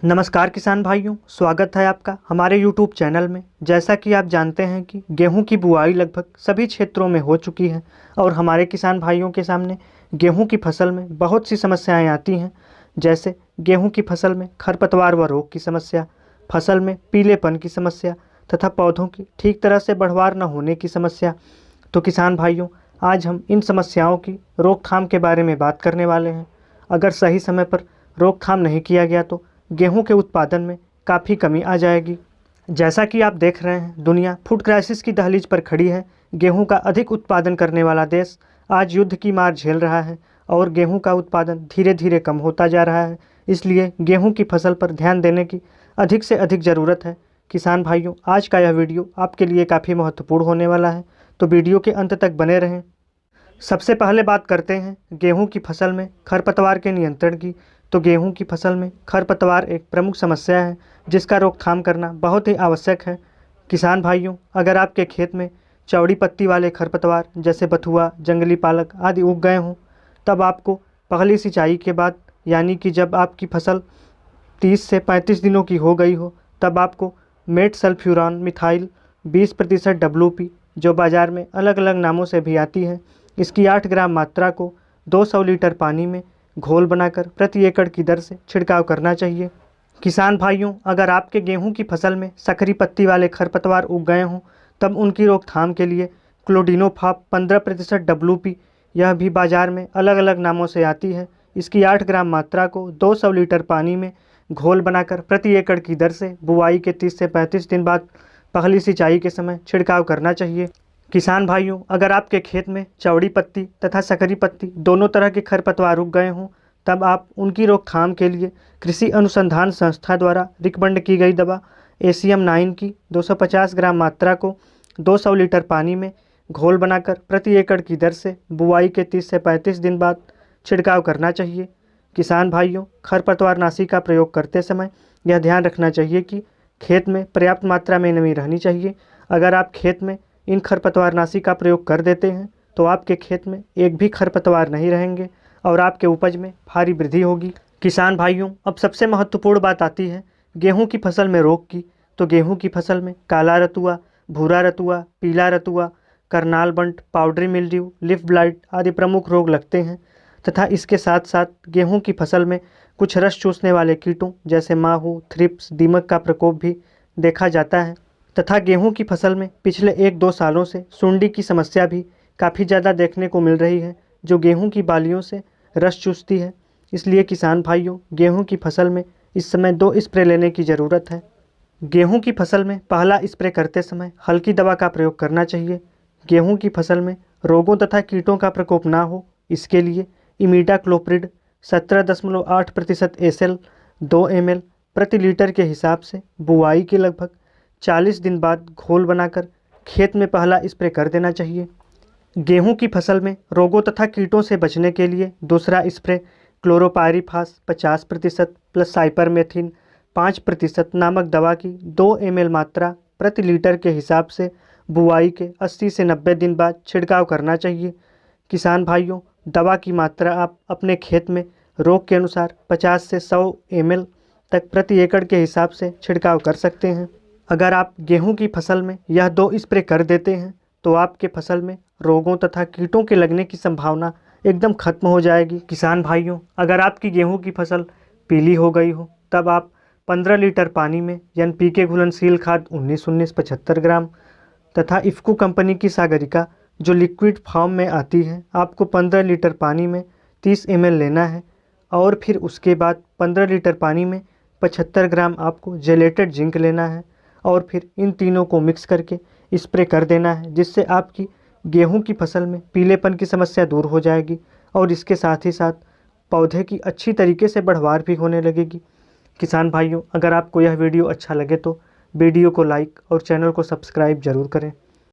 नमस्कार किसान भाइयों, स्वागत है आपका हमारे YouTube चैनल में। जैसा कि आप जानते हैं कि गेहूं की बुआई लगभग सभी क्षेत्रों में हो चुकी है और हमारे किसान भाइयों के सामने गेहूं की फसल में बहुत सी समस्याएं आती हैं। जैसे गेहूं की फसल में खरपतवार व रोग की समस्या, फसल में पीलेपन की समस्या तथा पौधों की ठीक तरह से बढ़वार न होने की समस्या। तो किसान भाइयों, आज हम इन समस्याओं की रोकथाम के बारे में बात करने वाले हैं। अगर सही समय पर रोकथाम नहीं किया गया तो गेहूं के उत्पादन में काफ़ी कमी आ जाएगी। जैसा कि आप देख रहे हैं, दुनिया फूड क्राइसिस की दहलीज पर खड़ी है। गेहूं का अधिक उत्पादन करने वाला देश आज युद्ध की मार झेल रहा है और गेहूं का उत्पादन धीरे धीरे कम होता जा रहा है। इसलिए गेहूं की फसल पर ध्यान देने की अधिक से अधिक ज़रूरत है। किसान भाइयों, आज का यह वीडियो आपके लिए काफ़ी महत्वपूर्ण होने वाला है, तो वीडियो के अंत तक बने रहें। सबसे पहले बात करते हैं गेहूं की फसल में खरपतवार के नियंत्रण की। तो गेहूं की फसल में खरपतवार एक प्रमुख समस्या है जिसका रोकथाम करना बहुत ही आवश्यक है। किसान भाइयों, अगर आपके खेत में चौड़ी पत्ती वाले खरपतवार जैसे बथुआ, जंगली पालक आदि उग गए हों, तब आपको पहली सिंचाई के बाद, यानी कि जब आपकी फसल 30 से 35 दिनों की हो गई हो, तब आपको मेट सल्फ्यूरान मिथाइल 20% WP, जो बाज़ार में अलग अलग नामों से भी आती है, इसकी 8 ग्राम मात्रा को 200 लीटर पानी में घोल बनाकर प्रति एकड़ की दर से छिड़काव करना चाहिए। किसान भाइयों, अगर आपके गेहूं की फसल में सकरी पत्ती वाले खरपतवार उग गए हों, तब उनकी रोकथाम के लिए क्लोडिनोफाप 15% WP, यह भी बाज़ार में अलग अलग नामों से आती है, इसकी 8 ग्राम मात्रा को 200 लीटर पानी में घोल बनाकर प्रति एकड़ की दर से बुआई के 30 से 35 दिन बाद पहली सिंचाई के समय छिड़काव करना चाहिए। किसान भाइयों, अगर आपके खेत में चौड़ी पत्ती तथा सकरी पत्ती दोनों तरह के खरपतवार उग गए हों, तब आप उनकी रोकथाम के लिए कृषि अनुसंधान संस्था द्वारा रिकमेंड की गई दवा एशियम 9 की 250 ग्राम मात्रा को 200 लीटर पानी में घोल बनाकर प्रति एकड़ की दर से बुआई के 30 से 35 दिन बाद छिड़काव करना चाहिए। किसान भाइयों, खरपतवारनाशी का प्रयोग करते समय यह ध्यान रखना चाहिए कि खेत में पर्याप्त मात्रा में नमी रहनी चाहिए। अगर आप खेत में इन खरपतवारनाशी का प्रयोग कर देते हैं तो आपके खेत में एक भी खरपतवार नहीं रहेंगे और आपके उपज में भारी वृद्धि होगी। किसान भाइयों, अब सबसे महत्वपूर्ण बात आती है गेहूं की फसल में रोग की। तो गेहूं की फसल में काला रतुआ, भूरा रतुआ, पीला रतुआ, करनाल बंट, पाउडरी मिल्ड्यू, लीफ ब्लाइट आदि प्रमुख रोग लगते हैं तथा इसके साथ साथ गेहूं की फसल में कुछ रस चूसने वाले कीटों जैसे माहू, थ्रिप्स, दीमक का प्रकोप भी देखा जाता है तथा गेहूं की फसल में पिछले 1-2 सालों से सुंडी की समस्या भी काफ़ी ज़्यादा देखने को मिल रही है, जो गेहूं की बालियों से रस चूसती है। इसलिए किसान भाइयों, गेहूं की फसल में इस समय 2 स्प्रे लेने की ज़रूरत है। गेहूं की फसल में पहला स्प्रे करते समय हल्की दवा का प्रयोग करना चाहिए। गेहूं की फसल में रोगों तथा कीटों का प्रकोप ना हो, इसके लिए इमीडाक्लोप्रिड 17.8% SL 2 ml प्रति लीटर के हिसाब से बुआई के लगभग 40 दिन बाद घोल बनाकर खेत में पहला स्प्रे कर देना चाहिए। गेहूं की फसल में रोगों तथा कीटों से बचने के लिए दूसरा स्प्रे क्लोरोपायरीफास 50% प्लस साइपरमेथ्रिन 5% नामक दवा की 2 ml मात्रा प्रति लीटर के हिसाब से बुआई के 80 से 90 दिन बाद छिड़काव करना चाहिए। किसान भाइयों, दवा की मात्रा आप अपने खेत में रोग के अनुसार 50 से 100 ml तक प्रति एकड़ के हिसाब से छिड़काव कर सकते हैं। अगर आप गेहूं की फसल में यह 2 स्प्रे कर देते हैं तो आपके फसल में रोगों तथा कीटों के लगने की संभावना एकदम खत्म हो जाएगी। किसान भाइयों, अगर आपकी गेहूं की फसल पीली हो गई हो, तब आप 15 लीटर पानी में NPK घुलनशील खाद 19-19 75 ग्राम तथा इफ्को कंपनी की सागरिका जो लिक्विड फॉर्म में आती है, आपको 15 लीटर पानी में 30 ml लेना है और फिर उसके बाद 15 लीटर पानी में 75 ग्राम आपको जेलेटेड जिंक लेना है और फिर इन तीनों को मिक्स करके स्प्रे कर देना है, जिससे आपकी गेहूं की फसल में पीलेपन की समस्या दूर हो जाएगी और इसके साथ ही साथ पौधे की अच्छी तरीके से बढ़वार भी होने लगेगी। किसान भाइयों, अगर आपको यह वीडियो अच्छा लगे तो वीडियो को लाइक और चैनल को सब्सक्राइब जरूर करें।